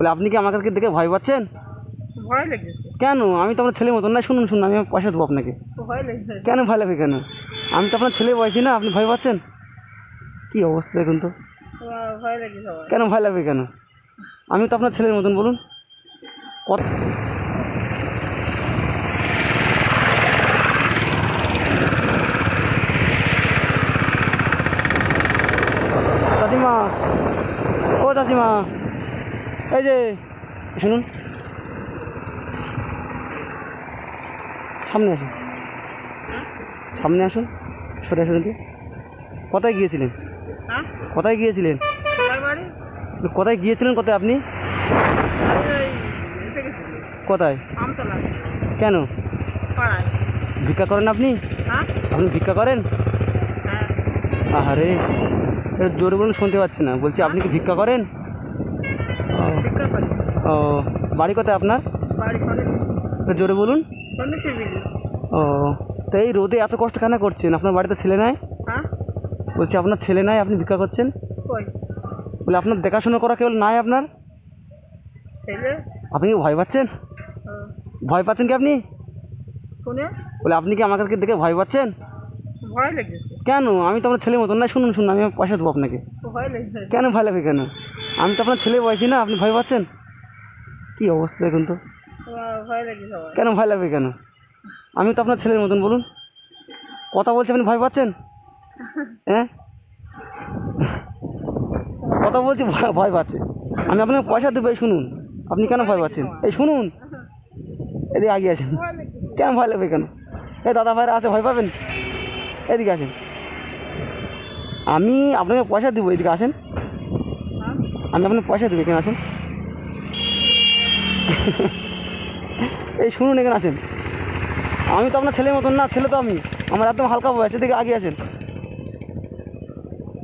বলে আপনি কি আমাকে দেখে ভয় পাচ্ছেন? ভয় লেগেছে। কেন? আমি তো আপনার ছেলের মতন না। শুনুন শুনুন, আমি পয়সা দেবো আপনাকে। ভয় লেগেছে। কেন ভয় লাগবে কেন? আমি তো আপনার ছেলে বয়সী না, আপনি ভয় পাচ্ছেন? কী অবস্থা দেখুন তো। ভয় লেগেছে আমার। কেন ভয় লাগবে কেন? আমি তো আপনার ছেলের মতন, বলুন। কত চাচিমা, ও চাচিমা, এই যে শুনুন, সামনে আসুন, সামনে আসুন, সরে আসুন একটু। কোথায় গিয়েছিলেন? হ্যাঁ? কোথায় গিয়েছিলেন? কোথায় বাড়ি? কোথায় গিয়েছিলেন? কোথায় আপনি? আমি ওই এসে গেছিলি কোথায়? আমতলায়। কেন? পাড়ায়। ভিক্ষা করেন আপনি? হ্যাঁ? আপনি ভিক্ষা করেন? হ্যাঁ। আহারে, এটা জোরে বলুন, শুনতে পাচ্ছি না। বলছি আপনি কি ভিক্ষা করেন? ভিক্ষা করি। ও, বাড়ি কোথায় আপনার? বাড়ি ফোনে একটু জোরে বলুন। ফোনে টিভি। ও, তো এই রোদে এত কষ্ট কেন করছেন? আপনার বাড়িতে ছেলে নাই? হ্যাঁ? বলছি আপনার ছেলে নাই, আপনি ভিক্ষা করছেন? কই? বলে আপনার দেখাশোনা করা কেউ নাই আপনার? ছেলে? আপনি কি ভয় পাচ্ছেন? হ্যাঁ। ভয় পাচ্ছেন কি আপনি? শুনে বলে আপনি কি আমাকে দেখে ভয় পাচ্ছেন? ভয় লেগেছে। কেন? আমি তো আপনার ছেলের মতন না। শুনুন শুনুন, আমি পয়সা দেবো আপনাকে। ভয় লেগেছে। কেন ভয় লাগবে কেন? আমি তো আপনার ছেলে বয়সী না, আপনি ভয় পাচ্ছেন? কী অবস্থা দেখুন তো। ভয় লেগেছে আমার। কেন ভয় লাগবে কেন? আমি তো আপনার ছেলের মতন, বলুন। কথা বলছি, আপনি ভয় পাচ্ছেন? হ্যাঁ, কথা বলছি, ভয় পাচ্ছে। আমি আপনাকে পয়সা দেবো, এই শুনুন। আপনি কেন ভয় পাচ্ছেন? এই শুনুন, এদিকে আগিয়ে আছেন। ভয় লেগেছে। কেন ভয় লাগবে কেন? এই দাদা ভাইরা আছে, ভয় পাবেন? এদিকে আসেন, আমি আপনাকে পয়সা দেবো, এদিকে আসেন। হ্যাঁ? আমি আপনাকে পয়সা দেবো, এখানে আসেন। এই শুনুন, এখানে আসেন। আমি তো আপনার ছেলের মতন না, ছেলে তো আমি। আমার একদম হালকা বয়স, এদিকে আগে আসেন।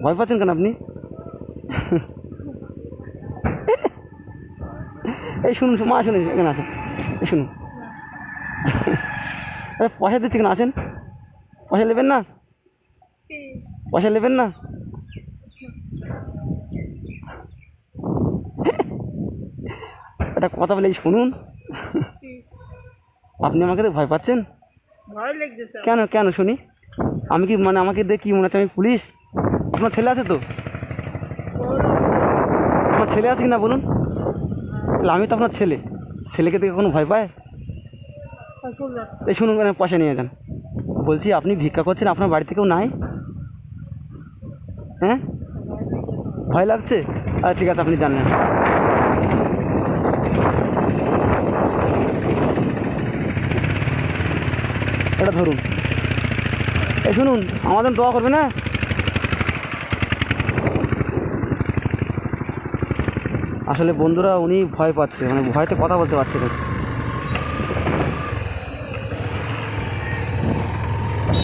ভয় পাচ্ছেন কেন আপনি? এই শুনুন, মা শুনুন, এখানে আসেন। এই শুনুন, পয়সা দিচ্ছি, কেন আসেন। পয়সা নেবেন না? কি? পয়সা নেবেন না? এটা কথা বলে, এই শুনুন। কি? আপনি আমাকে দেখে ভয় পাচ্ছেন? ভয় লেগেছে। কেন কেন শুনি? আমি কি মানে, আমাকে দেখে কি মনে হচ্ছে আমি পুলিশ? আপনার ছেলে আছে তো? আপনার ছেলে আছে কি না বলুন? তাহলে আমি তো আপনার ছেলে। ছেলেকে দেখে কোনো ভয় পায়? এই শুনুন, পয়সা নিয়ে যান। বলছি আপনি ভিক্ষা করছেন, আপনার বাড়িতে কেউ নাই? হ্যাঁ, ভয় লাগছে? আচ্ছা ঠিক আছে, আপনি জানেন। এটা ধরুন। এই শুনুন, আমাদের দোয়া করবে না? আসলে বন্ধুরা, উনি ভয় পাচ্ছে, মানে ভয়তে কথা বলতে পারছে না।